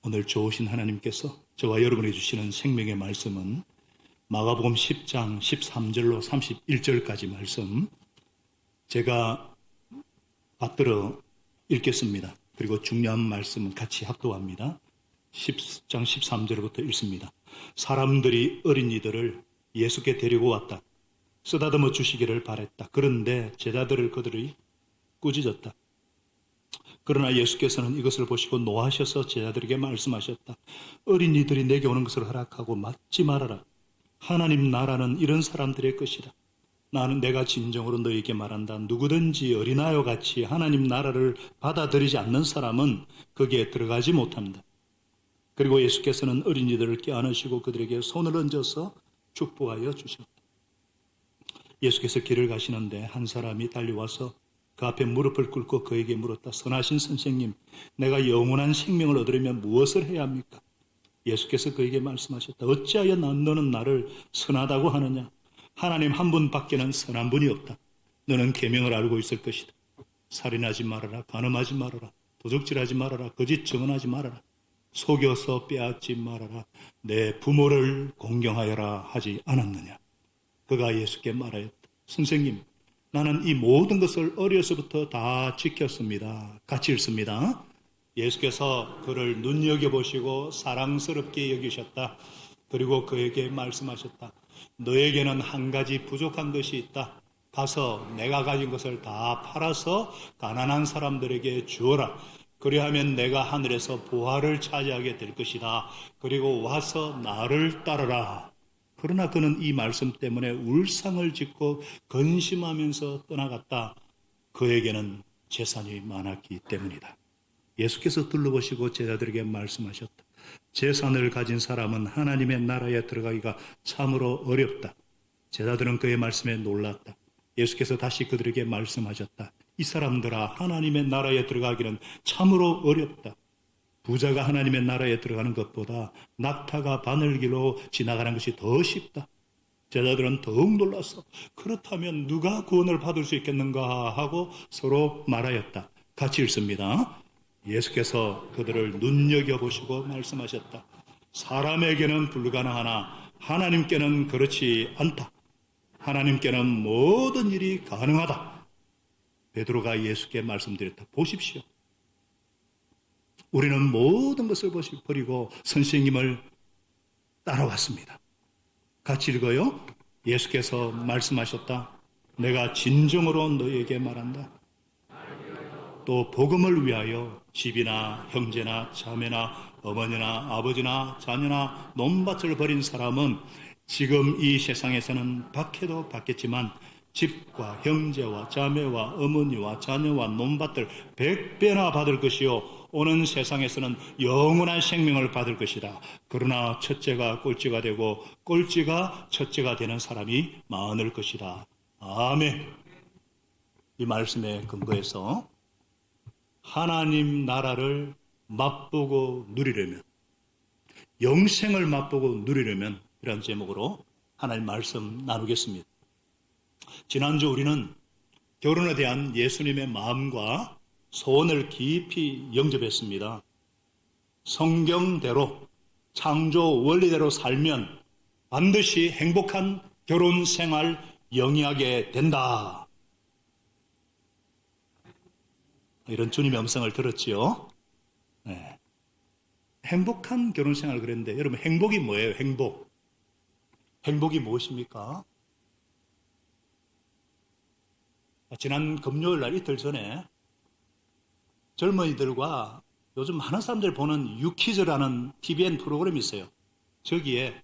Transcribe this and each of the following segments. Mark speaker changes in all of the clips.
Speaker 1: 오늘 좋으신 하나님께서 저와 여러분에게 주시는 생명의 말씀은 마가복음 10장 13절로 31절까지 말씀, 제가 받들어 읽겠습니다. 그리고 중요한 말씀은 같이 합독합니다. 10장 13절부터 읽습니다. 사람들이 어린이들을 예수께 데리고 왔다. 쓰다듬어 주시기를 바랬다. 그런데 제자들을 그들이 꾸짖었다. 그러나 예수께서는 이것을 보시고 노하셔서 제자들에게 말씀하셨다. 어린이들이 내게 오는 것을 허락하고 맞지 말아라. 하나님 나라는 이런 사람들의 것이다. 나는 내가 진정으로 너희에게 말한다. 누구든지 어린아이와 같이 하나님 나라를 받아들이지 않는 사람은 거기에 들어가지 못한다. 그리고 예수께서는 어린이들을 껴안으시고 그들에게 손을 얹어서 축복하여 주셨다. 예수께서 길을 가시는데 한 사람이 달려와서 그 앞에 무릎을 꿇고 그에게 물었다. 선하신 선생님, 내가 영원한 생명을 얻으려면 무엇을 해야 합니까? 예수께서 그에게 말씀하셨다. 어찌하여 너는 나를 선하다고 하느냐? 하나님 한 분밖에는 선한 분이 없다. 너는 계명을 알고 있을 것이다. 살인하지 말아라. 간음하지 말아라. 도적질하지 말아라. 거짓 증언하지 말아라. 속여서 빼앗지 말아라. 내 부모를 공경하여라 하지 않았느냐? 그가 예수께 말하였다. 선생님, 나는 이 모든 것을 어려서부터 다 지켰습니다. 같이 읽습니다. 예수께서 그를 눈여겨보시고 사랑스럽게 여기셨다. 그리고 그에게 말씀하셨다. 너에게는 한 가지 부족한 것이 있다. 가서 내가 가진 것을 다 팔아서 가난한 사람들에게 주어라. 그리하면 내가 하늘에서 보화를 차지하게 될 것이다. 그리고 와서 나를 따르라. 그러나 그는 이 말씀 때문에 울상을 짓고 근심하면서 떠나갔다. 그에게는 재산이 많았기 때문이다. 예수께서 둘러보시고 제자들에게 말씀하셨다. 재산을 가진 사람은 하나님의 나라에 들어가기가 참으로 어렵다. 제자들은 그의 말씀에 놀랐다. 예수께서 다시 그들에게 말씀하셨다. 이 사람들아, 하나님의 나라에 들어가기는 참으로 어렵다. 부자가 하나님의 나라에 들어가는 것보다 낙타가 바늘기로 지나가는 것이 더 쉽다. 제자들은 더욱 놀라서 그렇다면 누가 구원을 받을 수 있겠는가 하고 서로 말하였다. 같이 읽습니다. 예수께서 그들을 눈여겨보시고 말씀하셨다. 사람에게는 불가능하나 하나님께는 그렇지 않다. 하나님께는 모든 일이 가능하다. 베드로가 예수께 말씀드렸다. 보십시오. 우리는 모든 것을 버리고 선생님을 따라왔습니다. 같이 읽어요. 예수께서 말씀하셨다. 내가 진정으로 너희에게 말한다. 또 복음을 위하여 집이나 형제나 자매나 어머니나 아버지나 자녀나 논밭을 버린 사람은 지금 이 세상에서는 받게도 받겠지만 집과 형제와 자매와 어머니와 자녀와 논밭을 100배나 받을 것이요 오는 세상에서는 영원한 생명을 받을 것이다. 그러나 첫째가 꼴찌가 되고 꼴찌가 첫째가 되는 사람이 많을 것이다. 아멘. 이 말씀에 근거해서 하나님 나라를 맛보고 누리려면, 영생을 맛보고 누리려면 이런 제목으로 하나님 말씀 나누겠습니다. 지난주 우리는 결혼에 대한 예수님의 마음과 소원을 깊이 영접했습니다. 성경대로, 창조 원리대로 살면 반드시 행복한 결혼 생활 영위하게 된다. 이런 주님의 음성을 들었지요. 네. 행복한 결혼 생활 그랬는데 여러분 행복이 뭐예요? 행복이 무엇입니까? 지난 금요일 날 이틀 전에 젊은이들과 요즘 많은 사람들이 보는 유퀴즈라는 TVN 프로그램이 있어요. 저기에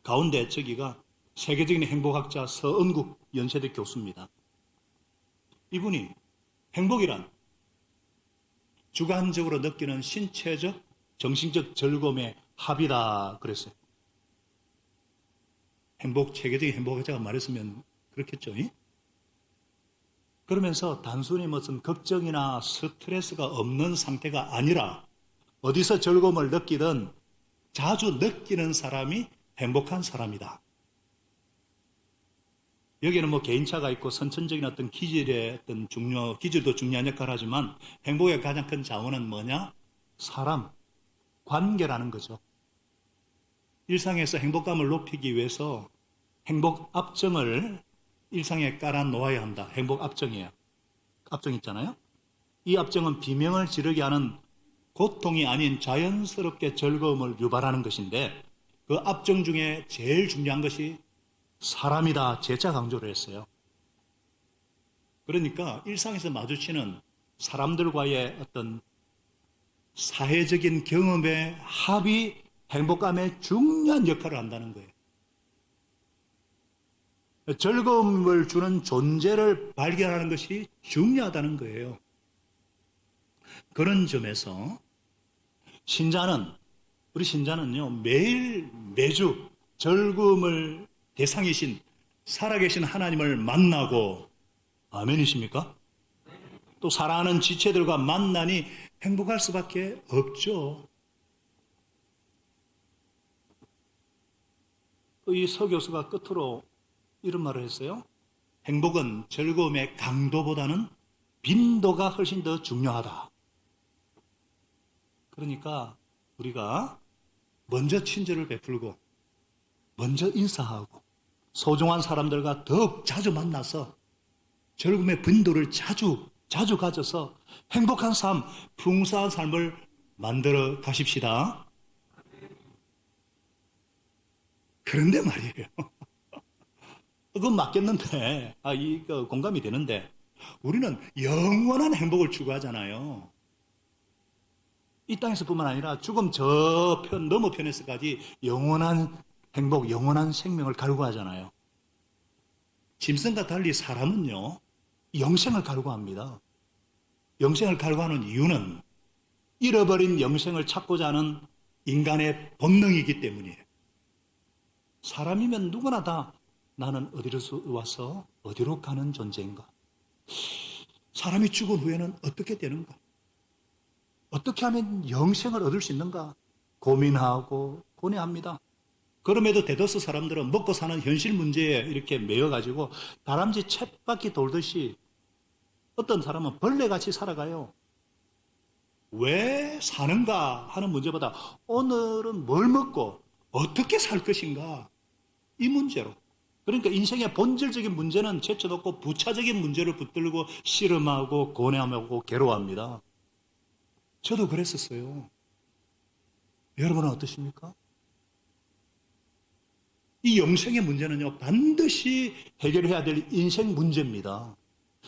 Speaker 1: 가운데 저기가 세계적인 행복학자 서은국 연세대 교수입니다. 이분이 행복이란 주관적으로 느끼는 신체적, 정신적 즐거움의 합이다 그랬어요. 세계적인 행복학자가 말했으면 그렇겠죠. 그러면서 단순히 무슨 걱정이나 스트레스가 없는 상태가 아니라 어디서 즐거움을 느끼든 자주 느끼는 사람이 행복한 사람이다. 여기에는 뭐 개인차가 있고 선천적인 어떤 기질의 기질도 중요한 역할을 하지만 행복의 가장 큰 자원은 뭐냐? 사람, 관계라는 거죠. 일상에서 행복감을 높이기 위해서 행복 압정을 일상에 깔아 놓아야 한다. 행복 압정이에요. 압정 있잖아요. 이 압정은 비명을 지르게 하는 고통이 아닌 자연스럽게 즐거움을 유발하는 것인데 그 압정 중에 제일 중요한 것이 사람이다. 재차 강조를 했어요. 그러니까 일상에서 마주치는 사람들과의 어떤 사회적인 경험의 합이 행복감에 중요한 역할을 한다는 거예요. 즐거움을 주는 존재를 발견하는 것이 중요하다는 거예요. 그런 점에서 우리 신자는요, 매주 즐거움을 대상이신 살아계신 하나님을 만나고, 아멘이십니까? 또 사랑하는 지체들과 만나니 행복할 수밖에 없죠. 이 서교수가 끝으로 이런 말을 했어요. 행복은 즐거움의 강도보다는 빈도가 훨씬 더 중요하다. 그러니까 우리가 먼저 친절을 베풀고 먼저 인사하고 소중한 사람들과 더욱 자주 만나서 즐거움의 빈도를 자주 가져서 행복한 삶, 풍성한 삶을 만들어 가십시다. 그런데 말이에요. 그건 맞겠는데, 이거 공감이 되는데, 우리는 영원한 행복을 추구하잖아요. 이 땅에서뿐만 아니라 죽음 저편, 너머편에서까지 영원한 행복, 영원한 생명을 갈구하잖아요. 짐승과 달리 사람은요, 영생을 갈구합니다. 영생을 갈구하는 이유는 잃어버린 영생을 찾고자 하는 인간의 본능이기 때문이에요. 사람이면 누구나 다 나는 어디로 와서 어디로 가는 존재인가? 사람이 죽은 후에는 어떻게 되는가? 어떻게 하면 영생을 얻을 수 있는가? 고민하고 고뇌합니다. 그럼에도 대다수 사람들은 먹고 사는 현실 문제에 이렇게 매여가지고 다람쥐 쳇바퀴 돌듯이 어떤 사람은 벌레같이 살아가요. 왜 사는가 하는 문제보다 오늘은 뭘 먹고 어떻게 살 것인가? 이 문제로. 그러니까 인생의 본질적인 문제는 제쳐놓고 부차적인 문제를 붙들고 씨름하고 고뇌하고 괴로워합니다. 저도 그랬었어요. 여러분은 어떠십니까? 이 영생의 문제는요, 반드시 해결해야 될 인생 문제입니다.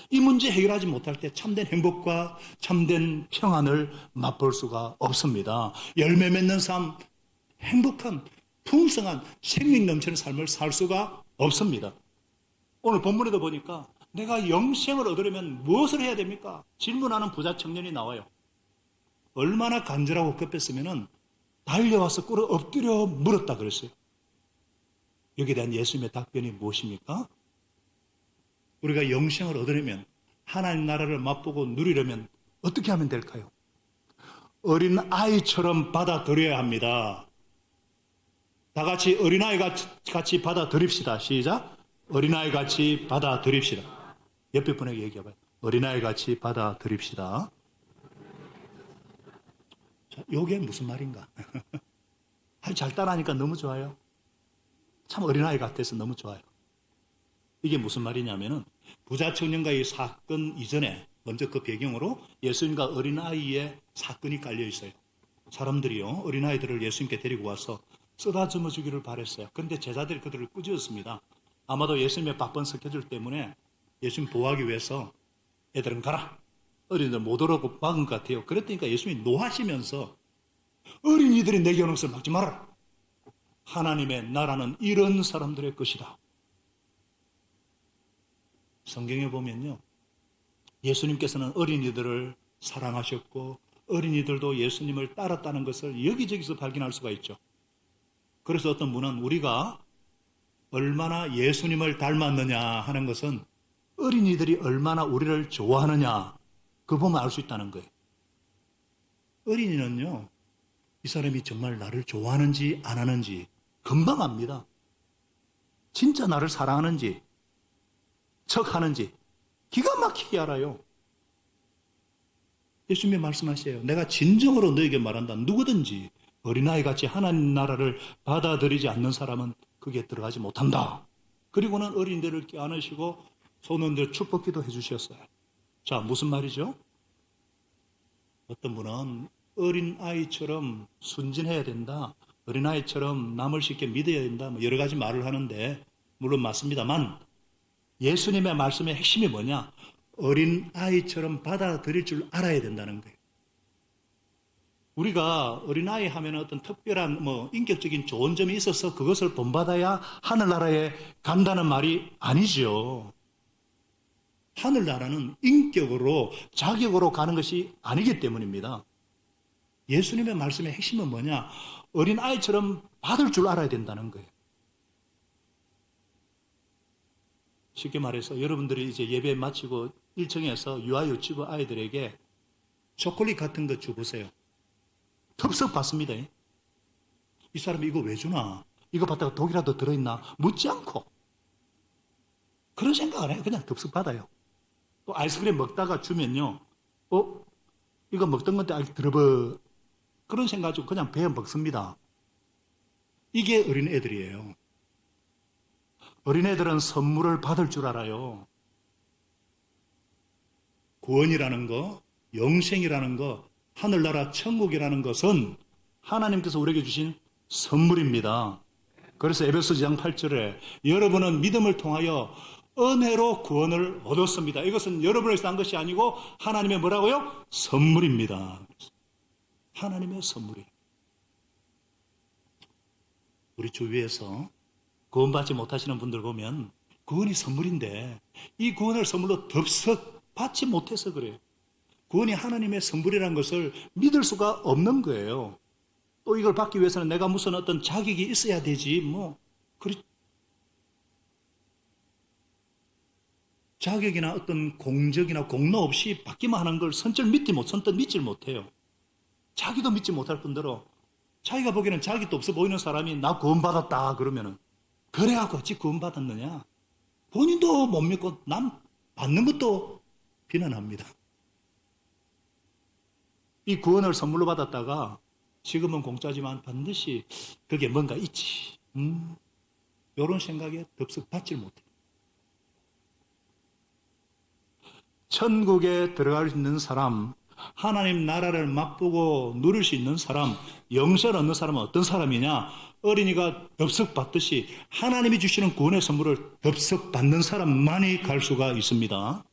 Speaker 1: 이 문제 해결하지 못할 때 참된 행복과 참된 평안을 맛볼 수가 없습니다. 열매 맺는 삶, 행복한, 풍성한 생명 넘치는 삶을 살 수가 없습니다. 오늘 본문에도 보니까 내가 영생을 얻으려면 무엇을 해야 됩니까? 질문하는 부자 청년이 나와요. 얼마나 간절하고 급했으면 달려와서 꿇어 엎드려 물었다 그랬어요. 여기에 대한 예수님의 답변이 무엇입니까? 우리가 영생을 얻으려면 하나님 나라를 맛보고 누리려면 어떻게 하면 될까요? 어린 아이처럼 받아들여야 합니다. 다 같이 어린아이 같이 받아들입시다. 시작. 어린아이 같이 받아들입시다. 옆에 분에게 얘기해봐요. 어린아이 같이 받아들입시다. 자, 이게 무슨 말인가? 잘 따라하니까 너무 좋아요. 참 어린아이 같아서 너무 좋아요. 이게 무슨 말이냐면은 부자 청년과의 사건 이전에 먼저 그 배경으로 예수님과 어린아이의 사건이 깔려 있어요. 사람들이요, 어린아이들을 예수님께 데리고 와서 쓰다듬어 주기를 바랬어요. 그런데 제자들이 그들을 꾸짖었습니다. 아마도 예수님의 바쁜 스케줄 때문에 예수님 보호하기 위해서 애들은 가라. 어린이들 못 오라고 막은 것 같아요. 그랬더니까 예수님이 노하시면서 어린이들이 내게 오는 것을 막지 말아라. 하나님의 나라는 이런 사람들의 것이다. 성경에 보면요, 예수님께서는 어린이들을 사랑하셨고 어린이들도 예수님을 따랐다는 것을 여기저기서 발견할 수가 있죠. 그래서 어떤 분은 우리가 얼마나 예수님을 닮았느냐 하는 것은 어린이들이 얼마나 우리를 좋아하느냐, 그거 보면 알 수 있다는 거예요. 어린이는요, 이 사람이 정말 나를 좋아하는지 안 하는지 금방 압니다. 진짜 나를 사랑하는지 척하는지 기가 막히게 알아요. 예수님이 말씀하세요. 내가 진정으로 너에게 말한다. 누구든지 어린아이같이 하나님 나라를 받아들이지 않는 사람은 거기에 들어가지 못한다. 그리고는 어린이들을 껴안으시고 손흔들 축복기도 해주셨어요. 자, 무슨 말이죠? 어떤 분은 어린아이처럼 순진해야 된다. 어린아이처럼 남을 쉽게 믿어야 된다. 뭐 여러 가지 말을 하는데 물론 맞습니다만 예수님의 말씀의 핵심이 뭐냐? 어린아이처럼 받아들일 줄 알아야 된다는 거예요. 우리가 어린아이 하면 어떤 특별한 인격적인 좋은 점이 있어서 그것을 본받아야 하늘나라에 간다는 말이 아니죠. 하늘나라는 인격으로 자격으로 가는 것이 아니기 때문입니다. 예수님의 말씀의 핵심은 뭐냐? 어린아이처럼 받을 줄 알아야 된다는 거예요. 쉽게 말해서 여러분들이 이제 예배 마치고 1층에서 유아유치부 아이들에게 초콜릿 같은 거 주보세요. 덥석 받습니다. 이 사람이 이거 왜 주나? 이거 받다가 독이라도 들어있나? 묻지 않고 그런 생각 안 해요. 그냥 덥석 받아요. 또 아이스크림 먹다가 주면요. 이거 먹던 건데 아직 들어버. 그런 생각 가지고 그냥 배워 먹습니다. 이게 어린애들이에요. 어린애들은 선물을 받을 줄 알아요. 구원이라는 거, 영생이라는 거, 하늘나라 천국이라는 것은 하나님께서 우리에게 주신 선물입니다. 그래서 에베소 2장 8절에 여러분은 믿음을 통하여 은혜로 구원을 얻었습니다. 이것은 여러분에게서 난 것이 아니고 하나님의 뭐라고요? 선물입니다. 하나님의 선물이에요. 우리 주위에서 구원받지 못하시는 분들 보면 구원이 선물인데 이 구원을 선물로 덥석 받지 못해서 그래요. 구원이 하나님의 선물이라는 것을 믿을 수가 없는 거예요. 또 이걸 받기 위해서는 내가 무슨 어떤 자격이 있어야 되지 자격이나 어떤 공적이나 공로 없이 받기만 하는 걸 선뜻 믿질 못해요. 자기도 믿지 못할 뿐더러 자기가 보기에는 자격도 없어 보이는 사람이 나 구원받았다 그러면은 그래갖고 어찌 구원받았느냐? 본인도 못 믿고 남 받는 것도 비난합니다. 이 구원을 선물로 받았다가 지금은 공짜지만 반드시 그게 뭔가 있지. 이런 생각에 덥석 받질 못해요. 천국에 들어갈 수 있는 사람, 하나님 나라를 맛보고 누릴 수 있는 사람, 영생을 얻는 사람은 어떤 사람이냐? 어린이가 덥석 받듯이 하나님이 주시는 구원의 선물을 덥석 받는 사람만이 갈 수가 있습니다.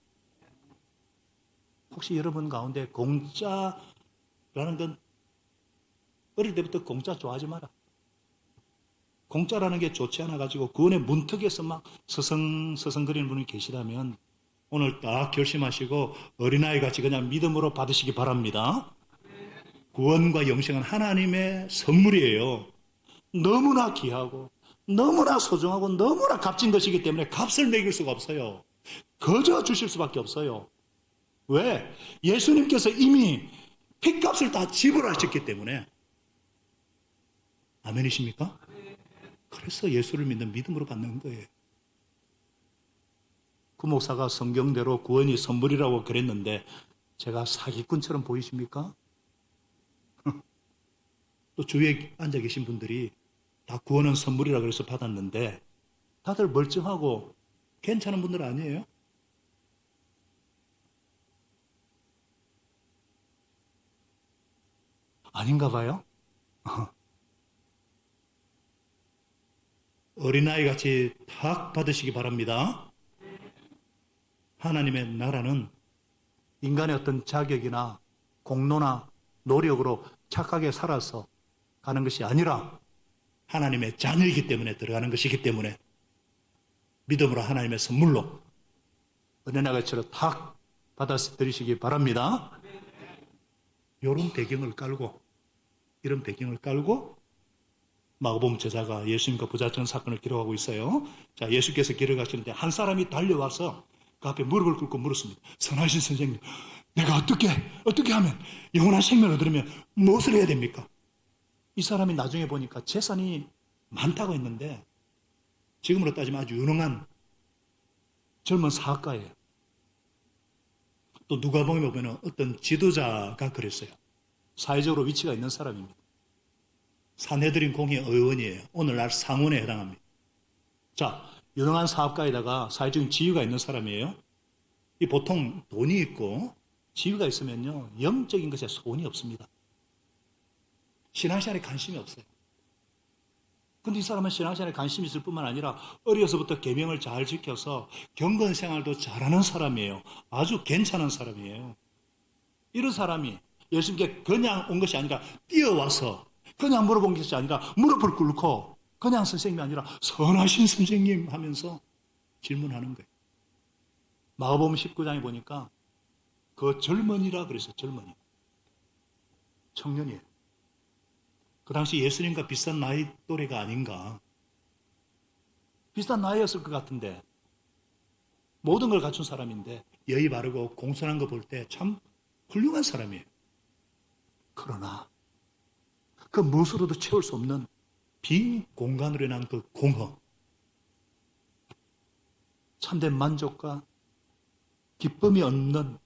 Speaker 1: 혹시 여러분 가운데 공짜라는 건 어릴 때부터 공짜 좋아하지 마라. 공짜라는 게 좋지 않아가지고 구원의 문턱에서 막 서성거리는 분이 계시다면 오늘 딱 결심하시고 어린아이같이 그냥 믿음으로 받으시기 바랍니다. 구원과 영생은 하나님의 선물이에요. 너무나 귀하고 너무나 소중하고 너무나 값진 것이기 때문에 값을 매길 수가 없어요. 거저 주실 수밖에 없어요. 왜? 예수님께서 이미 핏값을 다 지불하셨기 때문에. 아멘이십니까? 그래서 예수를 믿는 믿음으로 받는 거예요. 그 목사가 성경대로 구원이 선물이라고 그랬는데 제가 사기꾼처럼 보이십니까? 또 주위에 앉아 계신 분들이 다 구원은 선물이라 그래서 받았는데 다들 멀쩡하고 괜찮은 분들 아니에요? 아닌가 봐요? 어린아이같이 탁 받으시기 바랍니다. 하나님의 나라는 인간의 어떤 자격이나 공로나 노력으로 착하게 살아서 가는 것이 아니라 하나님의 자녀이기 때문에 들어가는 것이기 때문에 믿음으로 하나님의 선물로 은혜나가처럼 탁 받아들이시기 바랍니다. 이런 배경을 깔고 마가복음 저자가 예수님과 부자청 사건을 기록하고 있어요. 자, 예수께서 길을 가시는데 한 사람이 달려와서 그 앞에 무릎을 꿇고 물었습니다. 선하신 선생님, 내가 어떻게 하면 영원한 생명을 얻으려면 무엇을 해야 됩니까? 이 사람이 나중에 보니까 재산이 많다고 했는데 지금으로 따지면 아주 유능한 젊은 사학가예요. 또 누가복음에 보면 어떤 지도자가 그랬어요. 사회적으로 위치가 있는 사람입니다. 사내들인 공의 의원이에요. 오늘날 상원에 해당합니다. 자, 유능한 사업가에다가 사회적인 지위가 있는 사람이에요. 이 보통 돈이 있고 지위가 있으면요, 영적인 것에 소원이 없습니다. 신앙생활에 관심이 없어요. 근데 이 사람은 신앙생활에 관심이 있을 뿐만 아니라 어려서부터 계명을 잘 지켜서 경건 생활도 잘하는 사람이에요. 아주 괜찮은 사람이에요. 이런 사람이 예수님께 그냥 온 것이 아니라 뛰어와서 그냥 물어본 것이 아니라 무릎을 꿇고 그냥 선생님이 아니라 선하신 선생님 하면서 질문하는 거예요. 마가복음 19장에 보니까 그 젊은이라 그랬어요. 젊은이. 청년이에요. 그 당시 예수님과 비슷한 나이 또래가 아닌가. 비슷한 나이였을 것 같은데 모든 걸 갖춘 사람인데 예의 바르고 공손한 거 볼 때 참 훌륭한 사람이에요. 그러나 그 무엇으로도 채울 수 없는 빈 공간으로 인한 그 공허, 참된 만족과 기쁨이 없는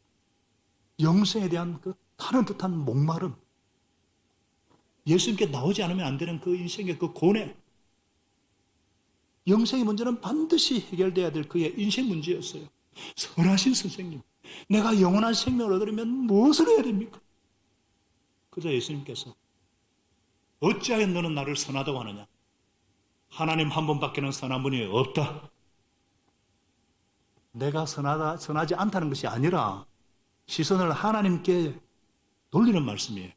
Speaker 1: 영생에 대한 그 타는 듯한 목마름, 예수님께 나오지 않으면 안 되는 그 인생의 그 고뇌, 영생의 문제는 반드시 해결돼야 될 그의 인생 문제였어요. 선하신 선생님, 내가 영원한 생명을 얻으려면 무엇을 해야 됩니까? 그저 예수님께서 어찌하여 너는 나를 선하다고 하느냐? 하나님 한 분밖에는 선한 분이 없다. 내가 선하지 않다는 것이 아니라 시선을 하나님께 돌리는 말씀이에요.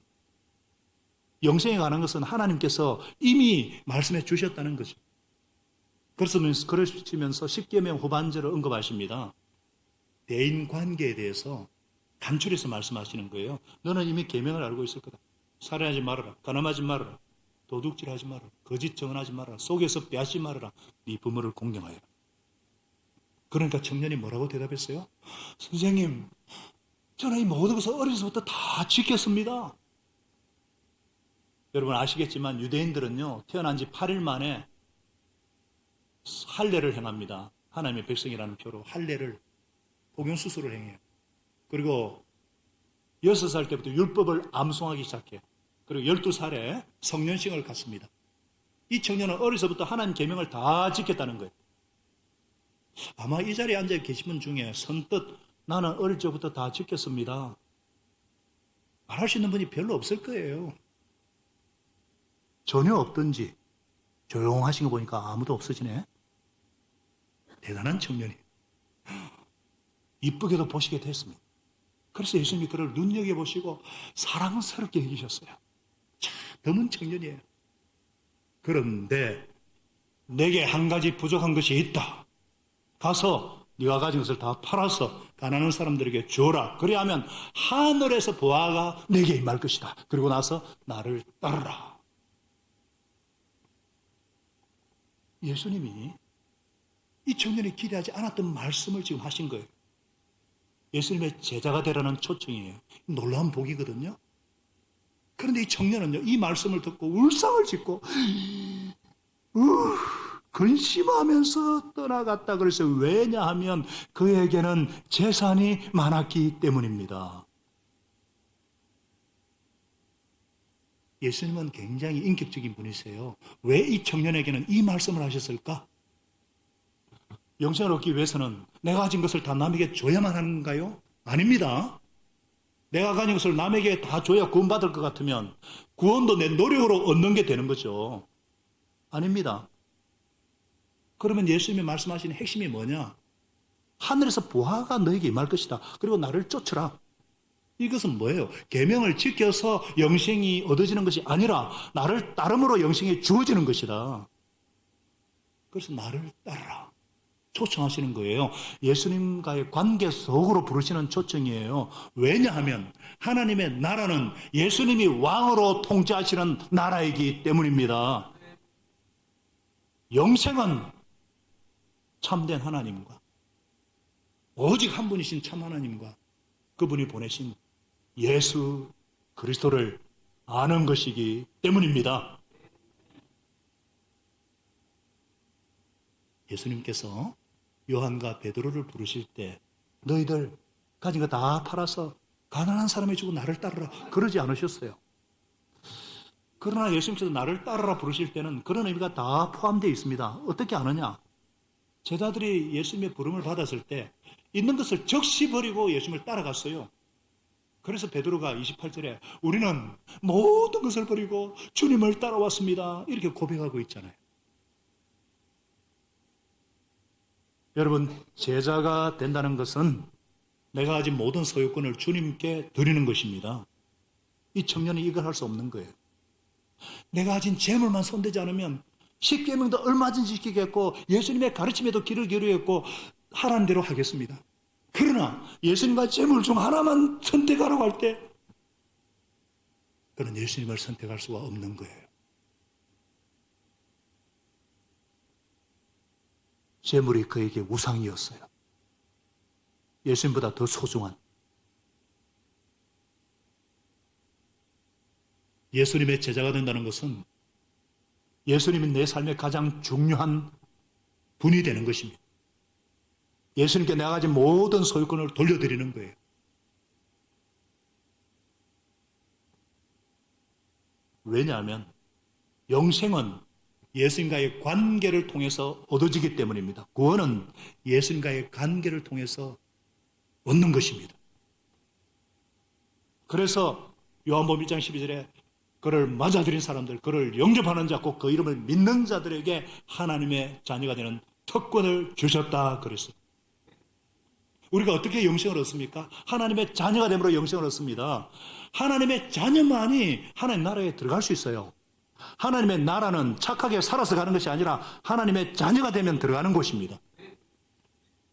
Speaker 1: 영생에 관한 것은 하나님께서 이미 말씀해 주셨다는 거죠. 그러시면서 십계명 후반절을 언급하십니다. 대인 관계에 대해서 간추려서 말씀하시는 거예요. 너는 이미 계명을 알고 있을 거다. 살인하지 말아라. 간음하지 말아라. 도둑질하지 말아라. 거짓 증언하지 말아라. 속에서 빼앗지 말아라. 네 부모를 공경하여라. 그러니까 청년이 뭐라고 대답했어요? 선생님, 저는 이 모든 것을 어려서부터 다 지켰습니다. 여러분 아시겠지만 유대인들은요, 태어난 지 8일 만에 할례를 행합니다. 하나님의 백성이라는 표로 할례를, 복용수술을 행해요. 그리고 6살 때부터 율법을 암송하기 시작해요. 그리고 12살에 성년식을 갖습니다. 이 청년은 어려서부터 하나님 계명을 다 지켰다는 거예요. 아마 이 자리에 앉아 계신 분 중에 선뜻 나는 어릴 적부터 다 지켰습니다 말할 수 있는 분이 별로 없을 거예요. 전혀 없든지 조용하신 거 보니까 아무도 없으시네. 대단한 청년이에요. 이쁘게도 보시게 됐습니다. 그래서 예수님이 그를 눈여겨보시고 사랑스럽게 여기셨어요. 참 드문 청년이에요. 그런데 내게 한 가지 부족한 것이 있다. 가서 네가 가진 것을 다 팔아서 가난한 사람들에게 주어라. 그리하면 하늘에서 보아가 내게 임할 것이다. 그리고 나서 나를 따르라. 예수님이 이 청년이 기대하지 않았던 말씀을 지금 하신 거예요. 예수님의 제자가 되라는 초청이에요. 놀라운 복이거든요. 그런데 이 청년은요, 이 말씀을 듣고 울상을 짓고 근심하면서 떠나갔다 그랬어요. 왜냐하면 그에게는 재산이 많았기 때문입니다. 예수님은 굉장히 인격적인 분이세요. 왜 이 청년에게는 이 말씀을 하셨을까? 영생을 얻기 위해서는 내가 가진 것을 다 남에게 줘야만 하는가요? 아닙니다. 내가 가진 것을 남에게 다 줘야 구원받을 것 같으면 구원도 내 노력으로 얻는 게 되는 거죠. 아닙니다. 그러면 예수님이 말씀하시는 핵심이 뭐냐? 하늘에서 보화가 너에게 임할 것이다. 그리고 나를 쫓으라. 이것은 뭐예요? 계명을 지켜서 영생이 얻어지는 것이 아니라 나를 따름으로 영생이 주어지는 것이다. 그래서 나를 따르라. 초청하시는 거예요. 예수님과의 관계 속으로 부르시는 초청이에요. 왜냐하면 하나님의 나라는 예수님이 왕으로 통치하시는 나라이기 때문입니다. 영생은 참된 하나님과 오직 한 분이신 참 하나님과 그분이 보내신 예수 그리스도를 아는 것이기 때문입니다. 예수님께서 요한과 베드로를 부르실 때 너희들 가진 거 다 팔아서 가난한 사람이 주고 나를 따르라 그러지 않으셨어요. 그러나 예수님께서 나를 따르라 부르실 때는 그런 의미가 다 포함되어 있습니다. 어떻게 아느냐? 제자들이 예수님의 부름을 받았을 때 있는 것을 적시 버리고 예수님을 따라갔어요. 그래서 베드로가 28절에 우리는 모든 것을 버리고 주님을 따라왔습니다. 이렇게 고백하고 있잖아요. 여러분, 제자가 된다는 것은 내가 가진 모든 소유권을 주님께 드리는 것입니다. 이 청년이 이걸 할 수 없는 거예요. 내가 가진 재물만 손대지 않으면 십계명도 얼마든지 지키겠고 예수님의 가르침에도 귀를 기울이겠고 하라는 대로 하겠습니다. 그러나 예수님과 재물 중 하나만 선택하라고 할 때 그는 예수님을 선택할 수가 없는 거예요. 재물이 그에게 우상이었어요. 예수님보다 더 소중한 예수님의 제자가 된다는 것은 예수님이 내 삶의 가장 중요한 분이 되는 것입니다. 예수님께 내가 가진 모든 소유권을 돌려드리는 거예요. 왜냐하면 영생은 예수님과의 관계를 통해서 얻어지기 때문입니다. 구원은 예수님과의 관계를 통해서 얻는 것입니다. 그래서 요한복음 1장 12절에 그를 맞아들인 사람들, 그를 영접하는 자, 꼭 그 이름을 믿는 자들에게 하나님의 자녀가 되는 특권을 주셨다 그랬어요. 우리가 어떻게 영생을 얻습니까? 하나님의 자녀가 됨으로 영생을 얻습니다. 하나님의 자녀만이 하나님 나라에 들어갈 수 있어요. 하나님의 나라는 착하게 살아서 가는 것이 아니라 하나님의 자녀가 되면 들어가는 곳입니다.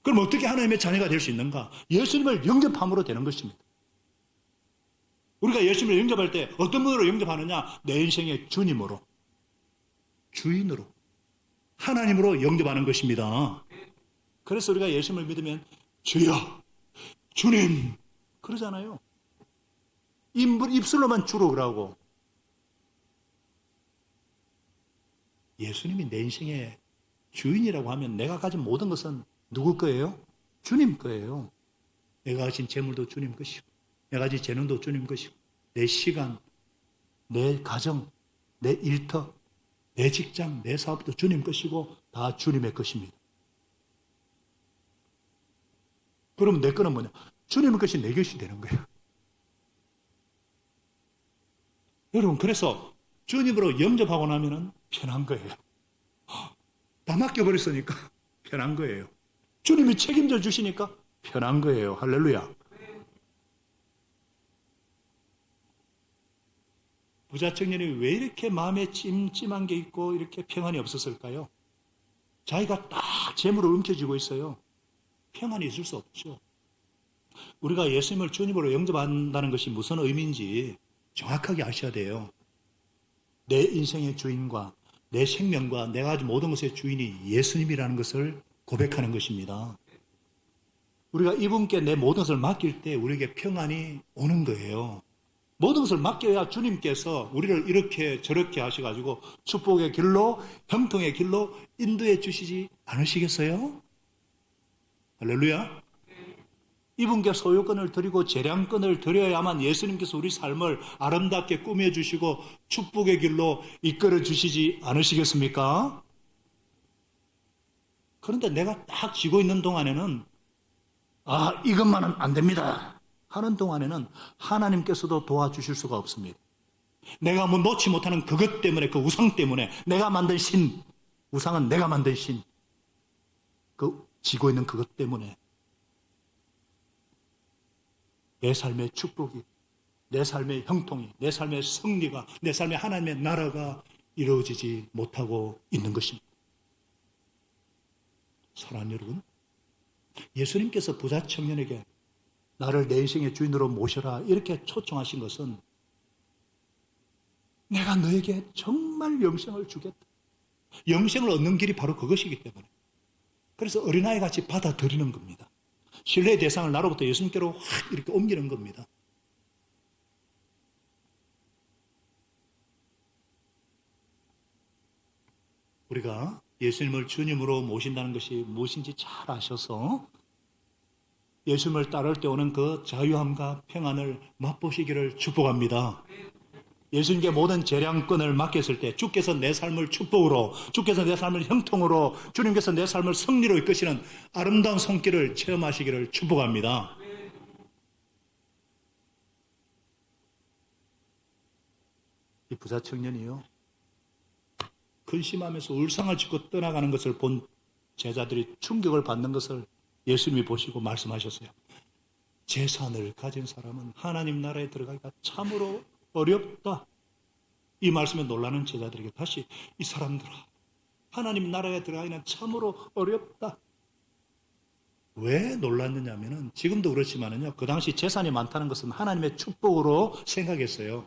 Speaker 1: 그럼 어떻게 하나님의 자녀가 될 수 있는가? 예수님을 영접함으로 되는 것입니다. 우리가 예수님을 영접할 때 어떤 분으로 영접하느냐? 내 인생의 주님으로, 주인으로, 하나님으로 영접하는 것입니다. 그래서 우리가 예수님을 믿으면 주여, 주님 그러잖아요. 입술로만 주로 그러고 예수님이 내 인생의 주인이라고 하면 내가 가진 모든 것은 누구 거예요? 주님 거예요. 내가 가진 재물도 주님 것이고 내가 가진 재능도 주님 것이고 내 시간, 내 가정, 내 일터, 내 직장, 내 사업도 주님 것이고 다 주님의 것입니다. 그럼 내 거는 뭐냐? 주님의 것이 내 것이 되는 거예요. 여러분, 그래서 주님으로 영접하고 나면은 편한 거예요. 다 맡겨버렸으니까 편한 거예요. 주님이 책임져 주시니까 편한 거예요. 할렐루야. 부자 청년이 왜 이렇게 마음에 찜찜한 게 있고 이렇게 평안이 없었을까요? 자기가 딱 재물을 움켜쥐고 있어요. 평안이 있을 수 없죠. 우리가 예수님을 주님으로 영접한다는 것이 무슨 의미인지 정확하게 아셔야 돼요. 내 인생의 주인과 내 생명과 내가 가진 모든 것의 주인이 예수님이라는 것을 고백하는 것입니다. 우리가 이분께 내 모든 것을 맡길 때 우리에게 평안이 오는 거예요. 모든 것을 맡겨야 주님께서 우리를 이렇게 저렇게 하셔가지고 축복의 길로, 형통의 길로 인도해 주시지 않으시겠어요? 할렐루야. 이분께 소유권을 드리고 재량권을 드려야만 예수님께서 우리 삶을 아름답게 꾸며주시고 축복의 길로 이끌어 주시지 않으시겠습니까? 그런데 내가 딱 쥐고 있는 동안에는 이것만은 안 됩니다 하는 동안에는 하나님께서도 도와주실 수가 없습니다. 내가 뭐 놓지 못하는 그것 때문에, 그 우상 때문에, 내가 만든 신, 우상은 내가 만든 신, 그 쥐고 있는 그것 때문에 내 삶의 축복이, 내 삶의 형통이, 내 삶의 승리가, 내 삶의 하나님의 나라가 이루어지지 못하고 있는 것입니다. 사랑하는 여러분, 예수님께서 부자 청년에게 나를 내 인생의 주인으로 모셔라 이렇게 초청하신 것은 내가 너에게 정말 영생을 주겠다. 영생을 얻는 길이 바로 그것이기 때문에. 그래서 어린아이 같이 받아들이는 겁니다. 신뢰의 대상을 나로부터 예수님께로 확 이렇게 옮기는 겁니다. 우리가 예수님을 주님으로 모신다는 것이 무엇인지 잘 아셔서 예수님을 따를 때 오는 그 자유함과 평안을 맛보시기를 축복합니다. 예수님께 모든 재량권을 맡겼을 때 주께서 내 삶을 축복으로, 주께서 내 삶을 형통으로, 주님께서 내 삶을 승리로 이끄시는 아름다운 손길을 체험하시기를 축복합니다. 이 부자 청년이요, 근심하면서 울상을 짓고 떠나가는 것을 본 제자들이 충격을 받는 것을 예수님이 보시고 말씀하셨어요. 재산을 가진 사람은 하나님 나라에 들어가기가 참으로 어렵다. 이 말씀에 놀라는 제자들에게 다시 이 사람들아, 하나님 나라에 들어가기는 참으로 어렵다. 왜 놀랐느냐면은 지금도 그렇지만은요, 그 당시 재산이 많다는 것은 하나님의 축복으로 생각했어요.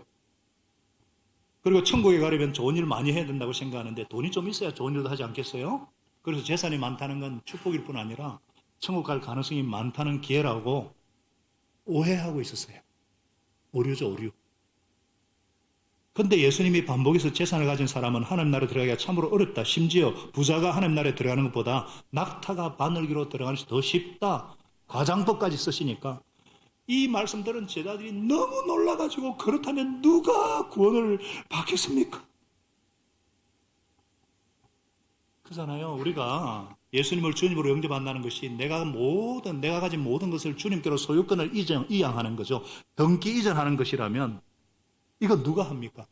Speaker 1: 그리고 천국에 가려면 좋은 일 많이 해야 된다고 생각하는데 돈이 좀 있어야 좋은 일도 하지 않겠어요? 그래서 재산이 많다는 건 축복일 뿐 아니라 천국 갈 가능성이 많다는 기회라고 오해하고 있었어요. 오류죠, 오류. 근데 예수님이 반복해서 재산을 가진 사람은 하나님 나라에 들어가기가 참으로 어렵다. 심지어 부자가 하나님 나라에 들어가는 것보다 낙타가 바늘기로 들어가는 것이 더 쉽다. 과장법까지 쓰시니까 이 말씀들은 제자들이 너무 놀라가지고 그렇다면 누가 구원을 받겠습니까? 그잖아요. 우리가 예수님을 주님으로 영접한다는 것이 내가 가진 모든 것을 주님께로 소유권을 이양하는 거죠. 등기 이전하는 것이라면 이거 누가 합니까?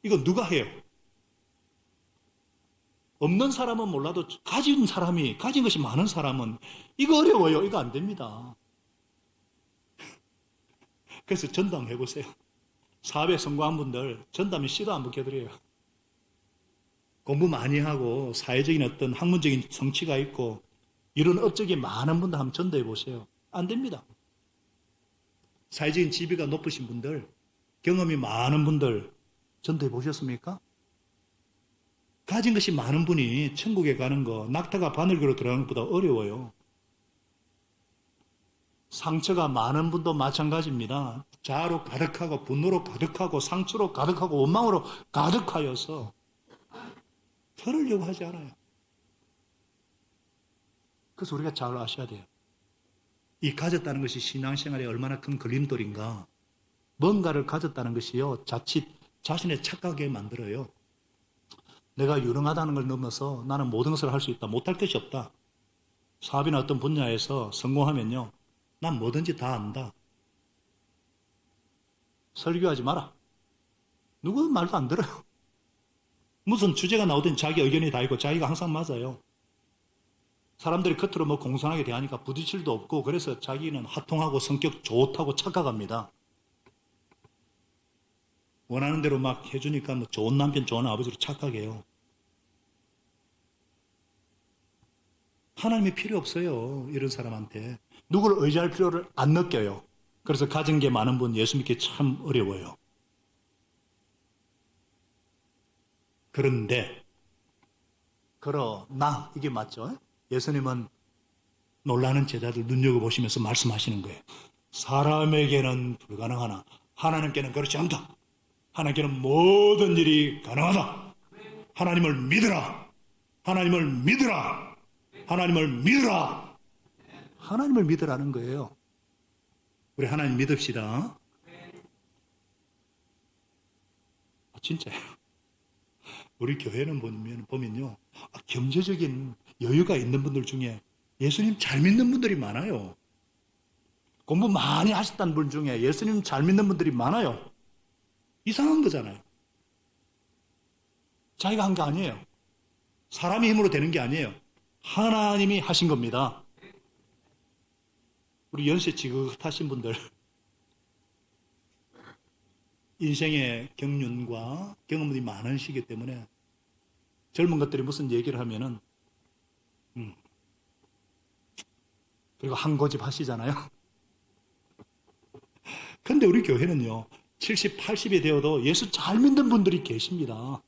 Speaker 1: 이거 누가 해요? 없는 사람은 몰라도 가진 것이 많은 사람은 이거 어려워요. 이거 안 됩니다. 그래서 전담 해보세요. 사업에 성공한 분들 전담에 시도 한번 껴드려요. 공부 많이 하고 사회적인 어떤 학문적인 성취가 있고 이런 업적이 많은 분들 한번 전도해 보세요. 안 됩니다. 사회적인 지위가 높으신 분들, 경험이 많은 분들 전도해 보셨습니까? 가진 것이 많은 분이 천국에 가는 거, 낙타가 바늘기로 들어가는 것보다 어려워요. 상처가 많은 분도 마찬가지입니다. 자아로 가득하고 분노로 가득하고 상처로 가득하고 원망으로 가득하여서 털으려고 하지 않아요. 그래서 우리가 잘 아셔야 돼요. 이 가졌다는 것이 신앙생활에 얼마나 큰 걸림돌인가. 뭔가를 가졌다는 것이요, 자칫 자신의 착각에 만들어요. 내가 유능하다는 걸 넘어서 나는 모든 것을 할 수 있다. 못할 것이 없다. 사업이나 어떤 분야에서 성공하면요, 난 뭐든지 다 안다. 설교하지 마라. 누구 말도 안 들어요. 무슨 주제가 나오든 자기 의견이 다 있고 자기가 항상 맞아요. 사람들이 겉으로 뭐 공손하게 대하니까 부딪힐 도 없고 그래서 자기는 하통하고 성격 좋다고 착각합니다. 원하는 대로 막 해주니까 뭐 좋은 남편, 좋은 아버지로 착각해요. 하나님이 필요 없어요. 이런 사람한테. 누구를 의지할 필요를 안 느껴요. 그래서 가진 게 많은 분 예수 믿기 참 어려워요. 그런데 그러나 이게 맞죠? 예수님은 놀라는 제자들 눈여겨보시면서 말씀하시는 거예요. 사람에게는 불가능하나 하나님께는 그렇지 않다. 하나님께는 모든 일이 가능하다. 하나님을 믿으라. 하나님을 믿으라. 하나님을 믿으라. 하나님을 믿으라는 거예요. 우리 하나님 믿읍시다. 진짜요. 우리 교회는 보면요, 경제적인 여유가 있는 분들 중에 예수님 잘 믿는 분들이 많아요. 공부 많이 하셨다는 분 중에 예수님 잘 믿는 분들이 많아요. 이상한 거잖아요. 자기가 한 게 아니에요. 사람의 힘으로 되는 게 아니에요. 하나님이 하신 겁니다. 우리 연세 지긋하신 분들, 인생의 경륜과 경험이 많으시기 때문에 젊은 것들이 무슨 얘기를 하면은 그리고 한 고집 하시잖아요. 근데 우리 교회는요, 70, 80이 되어도 예수 잘 믿는 분들이 계십니다.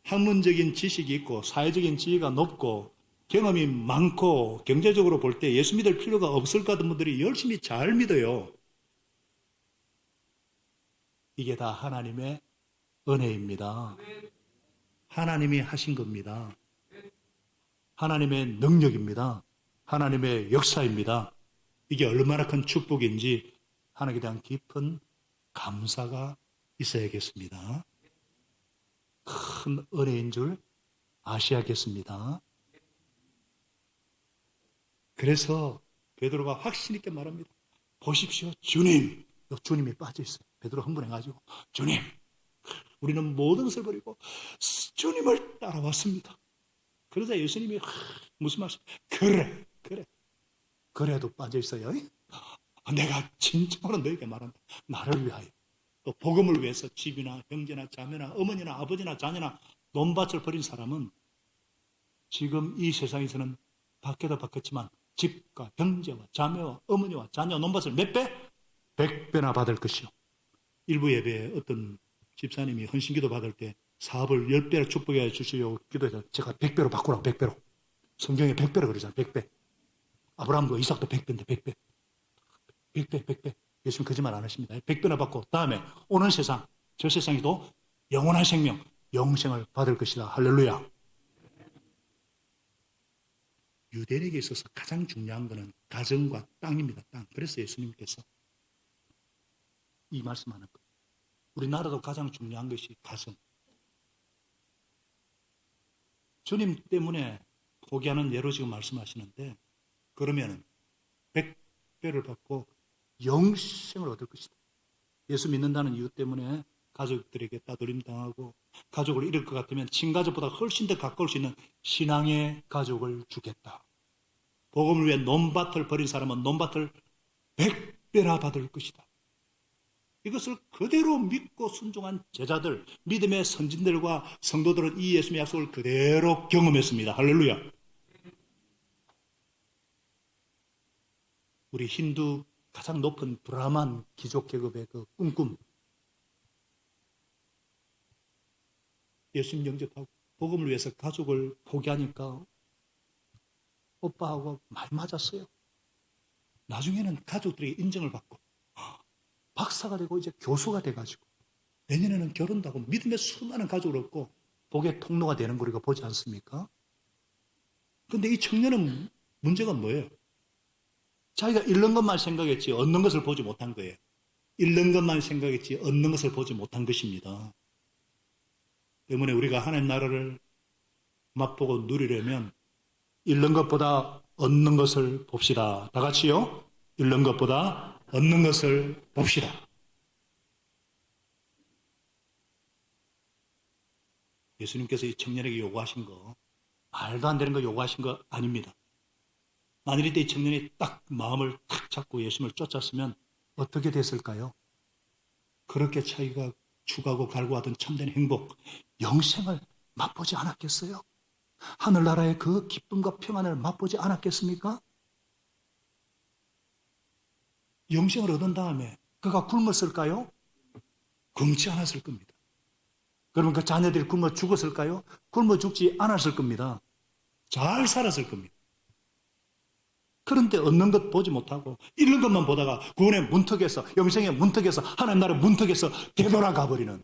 Speaker 1: 학문적인 지식이 있고 사회적인 지위가 높고 경험이 많고 경제적으로 볼 때 예수 믿을 필요가 없을 것 같은 분들이 열심히 잘 믿어요. 이게 다 하나님의 은혜입니다. 하나님이 하신 겁니다. 하나님의 능력입니다. 하나님의 역사입니다. 이게 얼마나 큰 축복인지 하나님에 대한 깊은 감사가 있어야겠습니다. 큰 은혜인 줄 아셔야겠습니다. 그래서 베드로가 확신 있게 말합니다. 보십시오, 주님. 주님이 빠져 있어요. 베드로 흥분해가지고 주님, 우리는 모든 것을 버리고 주님을 따라왔습니다. 그러자 예수님이 무슨 말씀? 그래. 그래도 빠져 있어요. 내가 진정으로 너에게 말한다. 나를 위하여. 또 복음을 위해서 집이나 형제나 자매나 어머니나 아버지나 자녀나 논밭을 버린 사람은 지금 이 세상에서는 밖에도 바뀌었지만 집과 형제와 자매와 어머니와 자녀 논밭을 몇 배? 100배나 받을 것이요. 일부 예배에 어떤 집사님이 헌신기도 받을 때 사업을 10배를 축복해 주시오 기도해서 제가 100배로 바꾸라고. 100배로. 성경에 100배로 그러잖아요. 100배. 아브라함도 이삭도 100배인데 100배. 100배. 예수님 거짓말 안 하십니다. 100배나 받고 다음에 오는 세상, 저 세상에도 영원한 생명, 영생을 받을 것이다. 할렐루야. 유대인에게 있어서 가장 중요한 것은 가정과 땅입니다. 땅. 그래서 예수님께서 이 말씀하는 거예요. 우리나라도 가장 중요한 것이 가정. 주님 때문에 포기하는 예로 지금 말씀하시는데 그러면 100배를 받고 영생을 얻을 것이다. 예수 믿는다는 이유 때문에 가족들에게 따돌림 당하고 가족을 잃을 것 같으면 친가족보다 훨씬 더 가까울 수 있는 신앙의 가족을 주겠다. 복음을 위해 논밭을 버린 사람은 논밭을 100배나 받을 것이다. 이것을 그대로 믿고 순종한 제자들, 믿음의 선진들과 성도들은 이 예수님의 약속을 그대로 경험했습니다. 할렐루야. 우리 힌두 가장 높은 브라만 귀족 계급의 그 꿈꿈. 예수님 영접하고 복음을 위해서 가족을 포기하니까 오빠하고 많이 맞았어요. 나중에는 가족들에게 인정을 받고 박사가 되고 이제 교수가 돼가지고 내년에는 결혼도 하고 믿음의 수많은 가족을 얻고 복의 통로가 되는 거 우리가 보지 않습니까? 그런데 이 청년은 문제가 뭐예요? 자기가 잃는 것만 생각했지 얻는 것을 보지 못한 거예요. 잃는 것만 생각했지 얻는 것을 보지 못한 것입니다. 때문에 우리가 하나님 나라를 맛보고 누리려면 잃는 것보다 얻는 것을 봅시다. 다 같이요. 잃는 것보다 얻는 것을 봅시다. 예수님께서 이 청년에게 요구하신 거 말도 안 되는 거 요구하신 거 아닙니다. 만일 이때 이 청년이 딱 마음을 탁 잡고 예수님을 쫓았으면 어떻게 됐을까요? 그렇게 자기가 추구하고 갈구하던 참된 행복, 영생을 맛보지 않았겠어요? 하늘나라의 그 기쁨과 평안을 맛보지 않았겠습니까? 영생을 얻은 다음에 그가 굶었을까요? 굶지 않았을 겁니다. 그러면 그 자녀들이 굶어 죽었을까요? 굶어 죽지 않았을 겁니다. 잘 살았을 겁니다. 그런데 얻는 것 보지 못하고 잃는 것만 보다가 구원의 문턱에서, 영생의 문턱에서, 하나님 나라의 문턱에서 되돌아가 버리는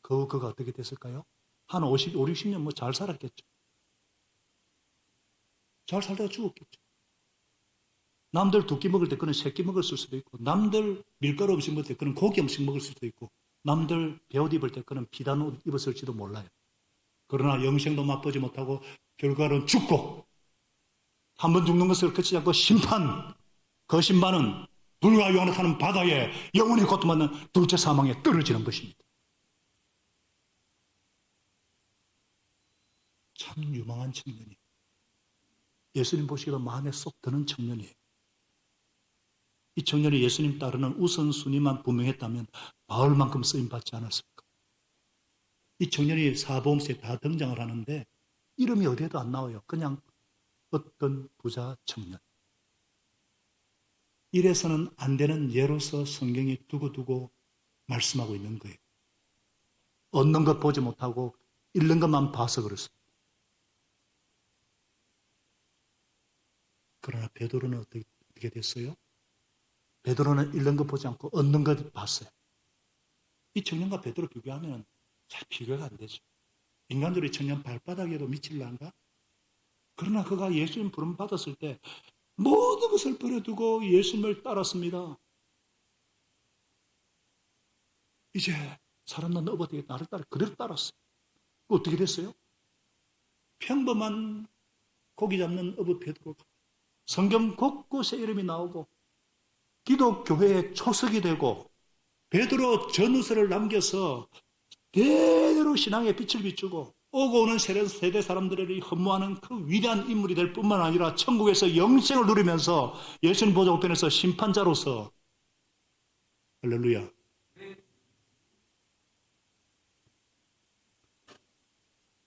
Speaker 1: 그가 어떻게 됐을까요? 한 50, 60년 뭐 잘 살았겠죠. 잘 살다가 죽었겠죠. 남들 두 끼 먹을 때 그는 세 끼 먹을 수도 있고, 남들 밀가루 음식 먹을 때 그는 고기 음식 먹을 수도 있고, 남들 배옷 입을 때 그는 비단 옷 입었을지도 몰라요. 그러나 영생도 맛보지 못하고 결과는 죽고, 한 번 죽는 것을 그치지 않고 심판, 그 심판은 불과 요한을 타는 바다에 영원히 고통받는 둘째 사망에 떨어지는 것입니다. 참 유망한 청년이에요. 예수님 보시기도 마음에 쏙 드는 청년이에요. 이 청년이 예수님 따르는 우선순위만 분명했다면 바울만큼 쓰임받지 않았을까? 이 청년이 사보험서에 다 등장을 하는데 이름이 어디에도 안 나와요. 그냥 어떤 부자 청년. 이래서는 안 되는 예로서 성경이 두고두고 말씀하고 있는 거예요. 얻는 것 보지 못하고 잃는 것만 봐서 그렇습니다. 그러나 베드로는 어떻게 됐어요? 베드로는 잃는 것 보지 않고 얻는 것 봤어요. 이 청년과 베드로 비교하면 잘 비교가 안 되죠. 인간적으로 이 청년 발바닥에도 미칠란가? 그러나 그가 예수님 부름 받았을 때 모든 것을 버려두고 예수님을 따랐습니다. 이제 사람 낳는 어버디에 나를 따라 그대로 따랐어요. 어떻게 됐어요? 평범한 고기 잡는 어부 베드로가 성경 곳곳에 이름이 나오고 기독교회의 초석이 되고 베드로 전후서를 남겨서 대대로 신앙의 빛을 비추고 오고 오는 세대 사람들을 흠모하는 그 위대한 인물이 될 뿐만 아니라 천국에서 영생을 누리면서 예수님 보좌 우편에서 심판자로서 할렐루야.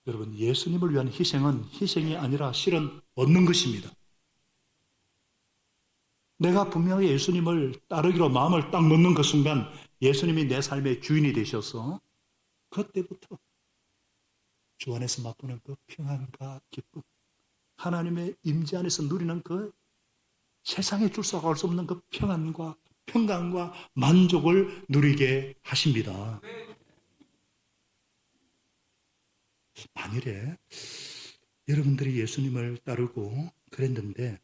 Speaker 1: 여러분, 예수님을 위한 희생은 희생이 아니라 실은 얻는 것입니다. 내가 분명히 예수님을 따르기로 마음을 딱 먹는 그 순간 예수님이 내 삶의 주인이 되셔서 그때부터 주 안에서 맛보는 그 평안과 기쁨, 하나님의 임재 안에서 누리는 그 세상에 줄 수 알 수 없는 그 평안과 평강과 만족을 누리게 하십니다. 만일에 여러분들이 예수님을 따르고 그랬는데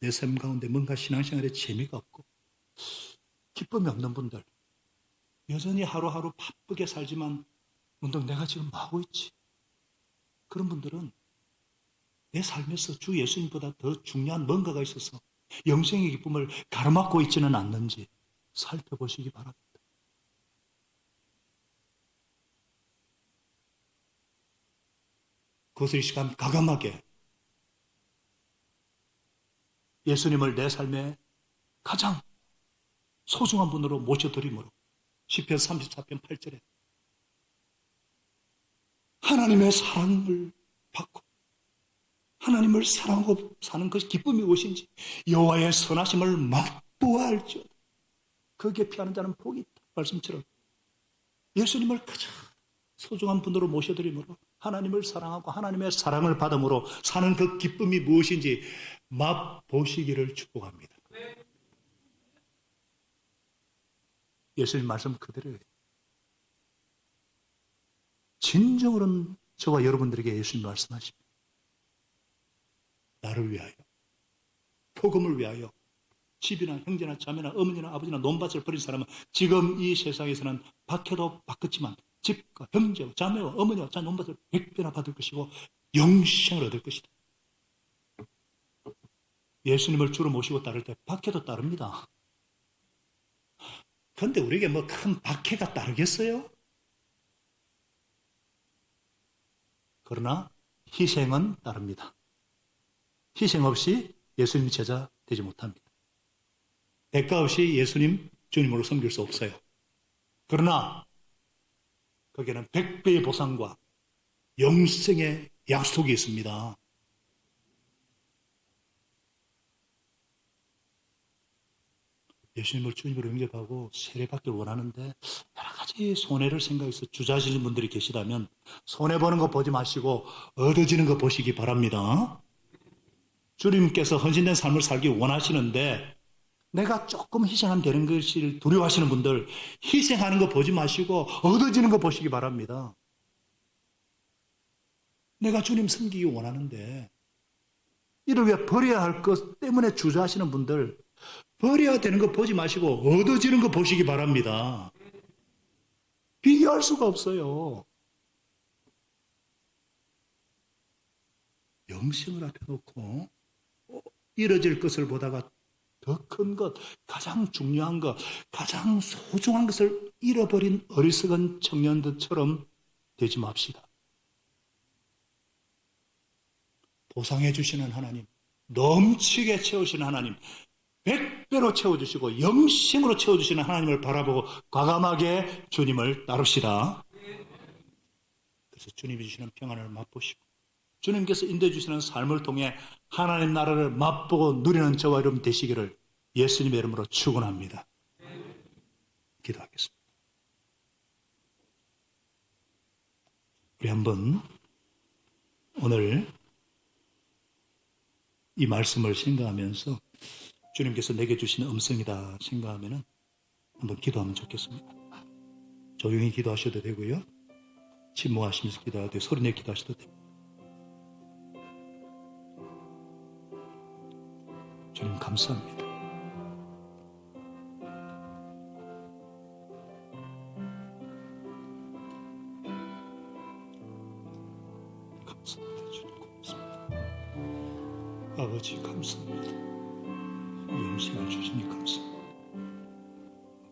Speaker 1: 내 삶 가운데 뭔가 신앙생활에 재미가 없고 기쁨이 없는 분들, 여전히 하루하루 바쁘게 살지만 문득 내가 지금 뭐 하고 있지? 그런 분들은 내 삶에서 주 예수님보다 더 중요한 뭔가가 있어서 영생의 기쁨을 가로막고 있지는 않는지 살펴보시기 바랍니다. 그것을 이 시간 과감하게 예수님을 내 삶의 가장 소중한 분으로 모셔드림으로 시편 34편 8절에 하나님의 사랑을 받고 하나님을 사랑하고 사는 것이 기쁨이 무엇인지 여호와의 선하심을 맛보아 알지어다. 거기에 피하는 자는 복이 있다. 말씀처럼 예수님을 가장 소중한 분으로 모셔드림으로 하나님을 사랑하고 하나님의 사랑을 받음으로 사는 그 기쁨이 무엇인지 맛보시기를 축복합니다. 예수님 말씀 그대로예요. 진정으로는 저와 여러분들에게 예수님 말씀하십니다. 나를 위하여, 복음을 위하여 집이나 형제나 자매나 어머니나 아버지나 논밭을 버린 사람은 지금 이 세상에서는 박해도 받겠지만 집과 형제와 자매와 어머니와 자 논밭을 100배나 받을 것이고 영생을 얻을 것이다. 예수님을 주로 모시고 따를 때 박해도 따릅니다. 그런데 우리에게 뭐 큰 박해가 따르겠어요? 그러나 희생은 따릅니다. 희생 없이 예수님 제자 되지 못합니다. 대가 없이 예수님 주님으로 섬길 수 없어요. 그러나 거기에는 100배의 보상과 영생의 약속이 있습니다. 예수님을 주님으로 영접하고 세례받기를 원하는데 여러 가지 손해를 생각해서 주저하시는 분들이 계시다면 손해보는 거 보지 마시고 얻어지는 거 보시기 바랍니다. 주님께서 헌신된 삶을 살기 원하시는데 내가 조금 희생하면 되는 것을 두려워하시는 분들 희생하는 거 보지 마시고 얻어지는 거 보시기 바랍니다. 내가 주님 섬기기 원하는데 이를 위해 버려야 할 것 때문에 주저하시는 분들 버려야 되는 거 보지 마시고 얻어지는 거 보시기 바랍니다. 비교할 수가 없어요. 영생을 앞에 놓고 이뤄질 것을 보다가 더 큰 것, 가장 중요한 것, 가장 소중한 것을 잃어버린 어리석은 청년들처럼 되지 맙시다. 보상해 주시는 하나님, 넘치게 채우시는 하나님, 100배로 채워주시고 영생으로 채워주시는 하나님을 바라보고 과감하게 주님을 따릅시다. 그래서 주님이 주시는 평안을 맛보시고 주님께서 인도해 주시는 삶을 통해 하나님 나라를 맛보고 누리는 저와 여러분 되시기를 예수님의 이름으로 축원합니다. 기도하겠습니다. 우리 한번 오늘 이 말씀을 생각하면서 주님께서 내게 주신 음성이다 생각하면 한번 기도하면 좋겠습니다. 조용히 기도하셔도 되고요. 침묵하시면서 기도하되 소리내 기도하셔도 됩니다. 주님 감사합니다. 감사합니다. 주님 고맙습니다. 아버지 감사합니다. 영생을 주시니 감사합니다.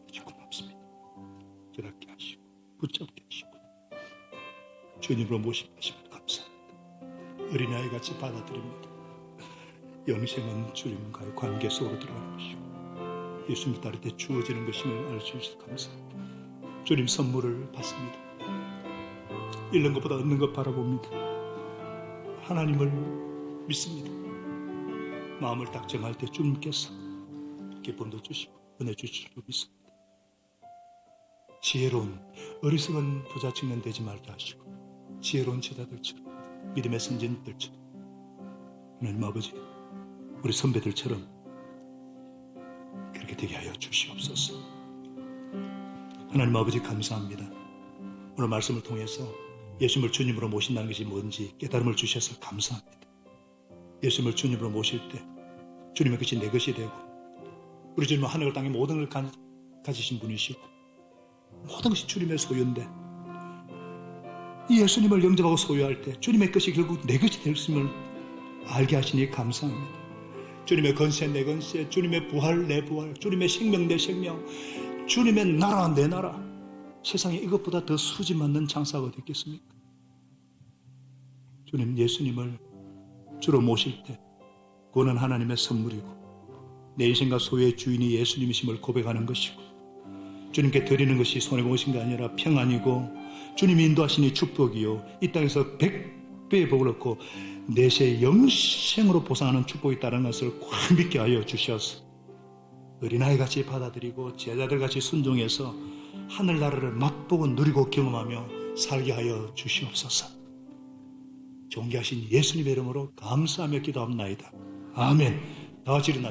Speaker 1: 아버지 고맙습니다. 깨닫게 하시고 붙잡게 하시고 주님으로 모시게 하시면 감사합니다. 어린아이같이 받아들입니다. 영생은 주님과의 관계 속으로 들어가는 것이고 예수님 따를 때 주어지는 것임을 알 수 있어서 감사합니다. 주님 선물을 받습니다. 잃는 것보다 얻는 것 바라봅니다. 하나님을 믿습니다. 마음을 딱 정할 때 주님께서 기쁨도 주시고 은혜 주실 줄 믿습니다. 지혜로운 어리석은 부자층은 되지 말게 하시고 지혜로운 제자들처럼 믿음의 선진들처럼 하나님 아버지 우리 선배들처럼 그렇게 되게 하여 주시옵소서. 하나님 아버지 감사합니다. 오늘 말씀을 통해서 예수님을 주님으로 모신다는 것이 뭔지 깨달음을 주셔서 감사합니다. 예수님을 주님으로 모실 때 주님의 것이 내 것이 되고 우리 주님은 하늘 땅에 모든 걸 가지신 분이시고 모든 것이 주님의 소유인데 이 예수님을 영접하고 소유할 때 주님의 것이 결국 내 것이 될 것임을 알게 하시니 감사합니다. 주님의 건세 내 건세, 주님의 부활 내 부활, 주님의 생명 내 생명, 주님의 나라 내 나라, 세상에 이것보다 더 수지 맞는 장사가 어디 있겠습니까? 주님 예수님을 주로 모실 때 그거는 하나님의 선물이고 내 인생과 소유의 주인이 예수님이심을 고백하는 것이고 주님께 드리는 것이 손해보신 게 아니라 평안이고 주님이 인도하시니 축복이요 이 땅에서 100배의 복을 얻고 내세 영생으로 보상하는 축복이 있다는 것을 꽉 믿게 하여 주셔서 어린아이같이 받아들이고 제자들같이 순종해서 하늘나라를 맛보고 누리고 경험하며 살게 하여 주시옵소서. 존귀하신 예수님의 이름으로 감사하며 기도합나이다. 아멘. 다 같이 일어나